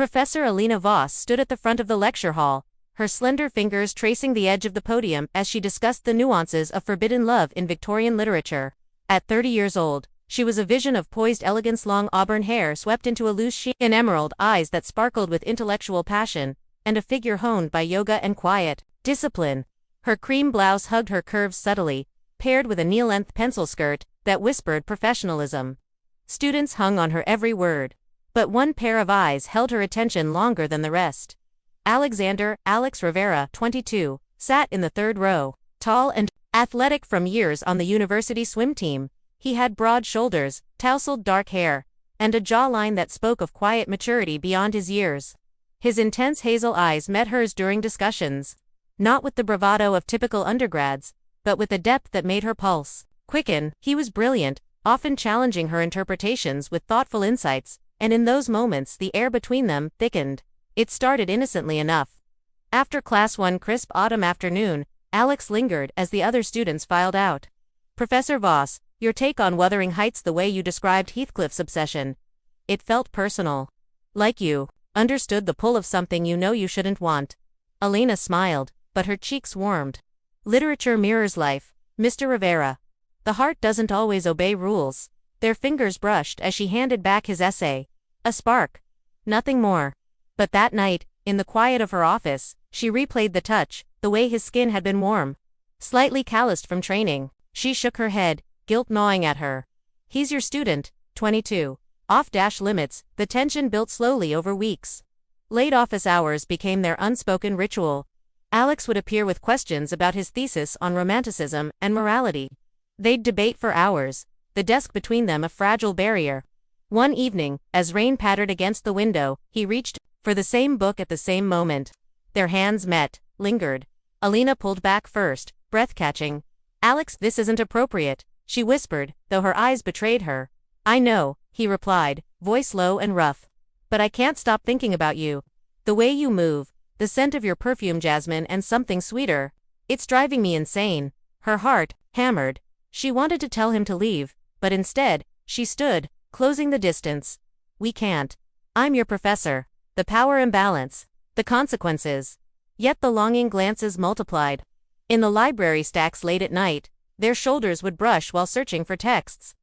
Professor Elena Voss stood at the front of the lecture hall, her slender fingers tracing the edge of the podium as she discussed the nuances of forbidden love in Victorian literature. At 30 years old, she was a vision of poised elegance, long auburn hair swept into a loose sheen, and emerald eyes that sparkled with intellectual passion, and a figure honed by yoga and quiet discipline. Her cream blouse hugged her curves subtly, paired with a knee-length pencil skirt that whispered professionalism. Students hung on her every word. But one pair of eyes held her attention longer than the rest. Alex Rivera, 22, sat in the third row. Tall and athletic from years on the university swim team, he had broad shoulders, tousled dark hair, and a jawline that spoke of quiet maturity beyond his years. His intense hazel eyes met hers during discussions, not with the bravado of typical undergrads, but with a depth that made her pulse quicken. He was brilliant, often challenging her interpretations with thoughtful insights, and in those moments the air between them thickened. It started innocently enough. After class one crisp autumn afternoon, Alex lingered as the other students filed out. "Professor Voss, your take on Wuthering Heights, the way you described Heathcliff's obsession. It felt personal. Like you understood the pull of something you know you shouldn't want." Elena smiled, but her cheeks warmed. "Literature mirrors life, Mr. Rivera. The heart doesn't always obey rules." Their fingers brushed as she handed back his essay. A spark. Nothing more. But that night, in the quiet of her office, she replayed the touch, the way his skin had been warm, slightly calloused from training. She shook her head, guilt gnawing at her. "He's your student, 22. Off-limits." The tension built slowly over weeks. Late office hours became their unspoken ritual. Alex would appear with questions about his thesis on romanticism and morality. They'd debate for hours, the desk between them a fragile barrier. One evening, as rain pattered against the window, he reached for the same book at the same moment. Their hands met, lingered. Elena pulled back first, breath-catching. "Alex, this isn't appropriate," she whispered, though her eyes betrayed her. "I know," he replied, voice low and rough. "But I can't stop thinking about you. The way you move, the scent of your perfume, jasmine and something sweeter. It's driving me insane." Her heart hammered. She wanted to tell him to leave, but instead, she stood, closing the distance. "We can't. I'm your professor. The power imbalance. The consequences." Yet the longing glances multiplied. In the library stacks late at night, their shoulders would brush while searching for texts.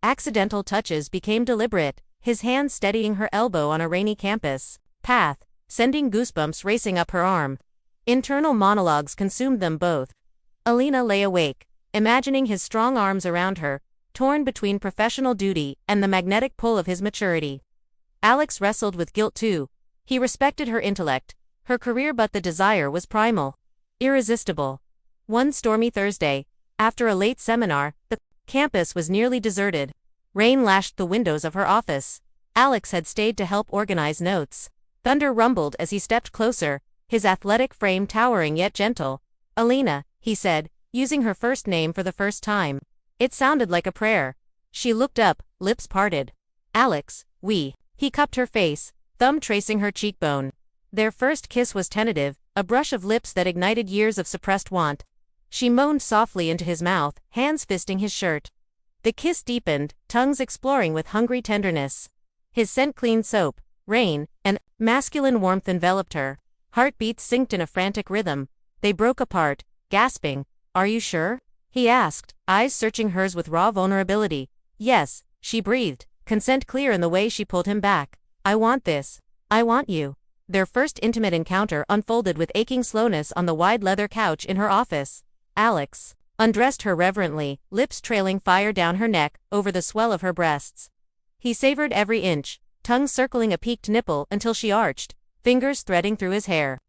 Accidental touches became deliberate, his hand steadying her elbow on a rainy campus path, sending goosebumps racing up her arm. Internal monologues consumed them both. Elena lay awake, imagining his strong arms around her, torn between professional duty and the magnetic pull of his maturity. Alex wrestled with guilt too. He respected her intellect, her career, but the desire was primal, irresistible. One stormy Thursday, after a late seminar, the campus was nearly deserted. Rain lashed the windows of her office. Alex had stayed to help organize notes. Thunder rumbled as he stepped closer, his athletic frame towering yet gentle. "Elena," he said, using her first name for the first time. It sounded like a prayer. She looked up, lips parted. "Alex, we." He cupped her face, thumb tracing her cheekbone. Their first kiss was tentative, a brush of lips that ignited years of suppressed want. She moaned softly into his mouth, hands fisting his shirt. The kiss deepened, tongues exploring with hungry tenderness. His scent clean soap, rain, and masculine warmth enveloped her. Heartbeats synced in a frantic rhythm. They broke apart, gasping. "Are you sure?" he asked, eyes searching hers with raw vulnerability. "Yes," she breathed, consent clear in the way she pulled him back. "I want this. I want you." Their first intimate encounter unfolded with aching slowness on the wide leather couch in her office. Alex undressed her reverently, lips trailing fire down her neck, over the swell of her breasts. He savored every inch, tongue circling a peaked nipple until she arched, fingers threading through his hair.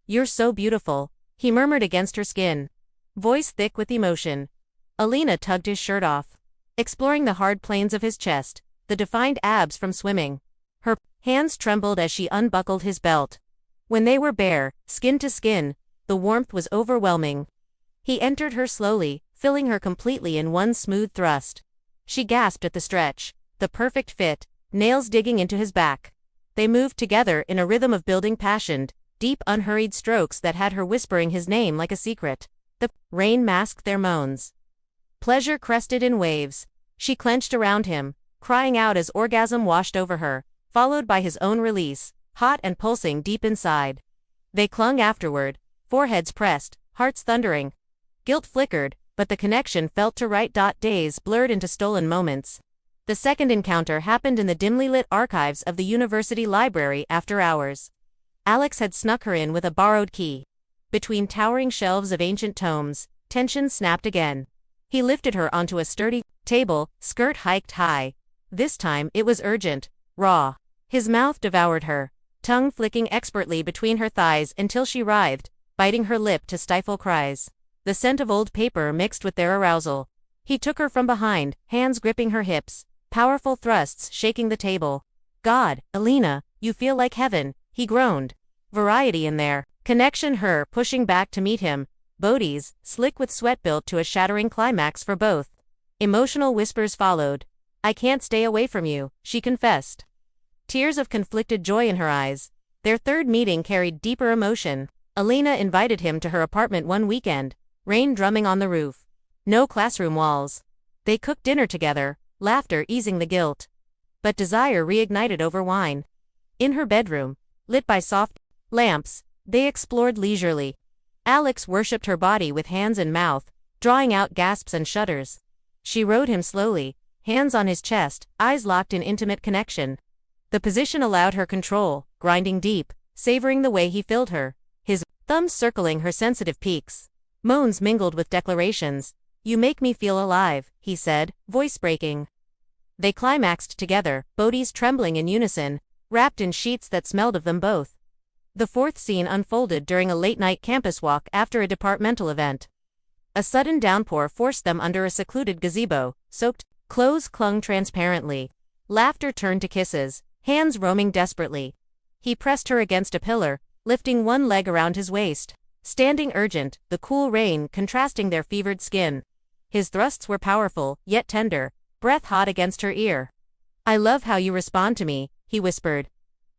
"You're so beautiful," he murmured against her skin, voice thick with emotion. Elena tugged his shirt off, exploring the hard planes of his chest, the defined abs from swimming. Her hands trembled as she unbuckled his belt. When they were bare, skin to skin, the warmth was overwhelming. He entered her slowly, filling her completely in one smooth thrust. She gasped at the stretch, the perfect fit, nails digging into his back. They moved together in a rhythm of building passion, deep unhurried strokes that had her whispering his name like a secret. The rain masked their moans. Pleasure crested in waves. She clenched around him, crying out as orgasm washed over her, followed by his own release, hot and pulsing deep inside. They clung afterward, foreheads pressed, hearts thundering. Guilt flickered, but the connection felt too right. Days blurred into stolen moments. The second encounter happened in the dimly lit archives of the university library after hours. Alex had snuck her in with a borrowed key. Between towering shelves of ancient tomes, tension snapped again. He lifted her onto a sturdy table, skirt hiked high. This time it was urgent, raw. His mouth devoured her, tongue flicking expertly between her thighs until she writhed, biting her lip to stifle cries. The scent of old paper mixed with their arousal. He took her from behind, hands gripping her hips, powerful thrusts shaking the table. God, Elena, you feel like heaven, he groaned. Variety in there. Connection. Her pushing back to meet him. Bodies, slick with sweat, built to a shattering climax for both. Emotional whispers followed. I can't stay away from you, she confessed. Tears of conflicted joy in her eyes. Their third meeting carried deeper emotion. Elena invited him to her apartment one weekend, rain drumming on the roof. No classroom walls. They cooked dinner together, laughter easing the guilt. But desire reignited over wine. In her bedroom, lit by soft lamps, they explored leisurely. Alex worshipped her body with hands and mouth, drawing out gasps and shudders. She rode him slowly, hands on his chest, eyes locked in intimate connection. The position allowed her control, grinding deep, savoring the way he filled her, his thumbs circling her sensitive peaks. Moans mingled with declarations. You make me feel alive, he said, voice breaking. They climaxed together, bodies trembling in unison, wrapped in sheets that smelled of them both. The fourth scene unfolded during a late-night campus walk after a departmental event. A sudden downpour forced them under a secluded gazebo, soaked clothes clung transparently. Laughter turned to kisses, hands roaming desperately. He pressed her against a pillar, lifting one leg around his waist. Standing urgent, the cool rain contrasting their fevered skin. His thrusts were powerful, yet tender, breath hot against her ear. I love how you respond to me, he whispered.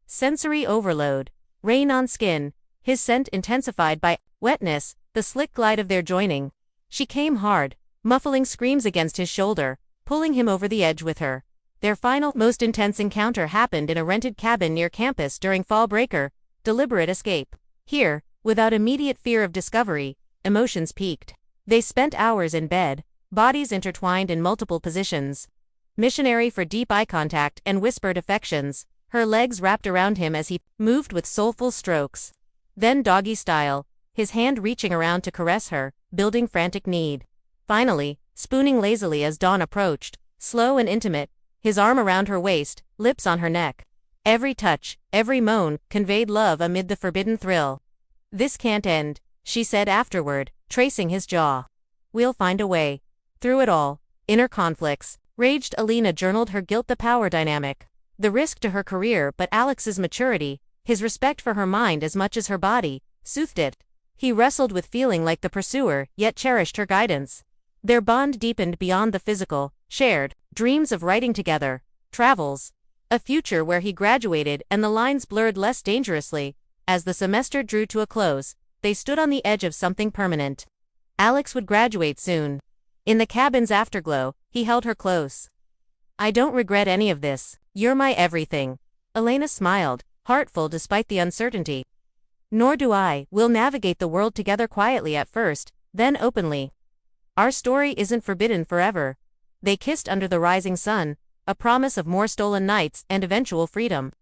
Sensory overload. Rain on skin, his scent intensified by wetness, the slick glide of their joining. She came hard, muffling screams against his shoulder, pulling him over the edge with her. Their final, most intense encounter happened in a rented cabin near campus during fall break. Deliberate escape. Here, without immediate fear of discovery, emotions peaked. They spent hours in bed, bodies intertwined in multiple positions. Missionary for deep eye contact and whispered affections. Her legs wrapped around him as he moved with soulful strokes. Then doggy style, his hand reaching around to caress her, building frantic need. Finally, spooning lazily as dawn approached, slow and intimate, his arm around her waist, lips on her neck. Every touch, every moan, conveyed love amid the forbidden thrill. This can't end, she said afterward, tracing his jaw. We'll find a way. Through it all, inner conflicts, raged. Elena journaled her guilt, the power dynamic. The risk to her career, but Alex's maturity, his respect for her mind as much as her body, soothed it. He wrestled with feeling like the pursuer, yet cherished her guidance. Their bond deepened beyond the physical, shared dreams of writing together, travels, a future where he graduated, and the lines blurred less dangerously. As the semester drew to a close, they stood on the edge of something permanent. Alex would graduate soon. In the cabin's afterglow, he held her close. I don't regret any of this. You're my everything. Elena smiled, heartful despite the uncertainty. Nor do I. We'll navigate the world together, quietly at first, then openly. Our story isn't forbidden forever. They kissed under the rising sun, a promise of more stolen nights and eventual freedom.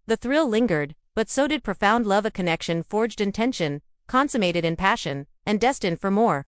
The thrill lingered, but so did profound love, a connection forged in tension, consummated in passion, and destined for more.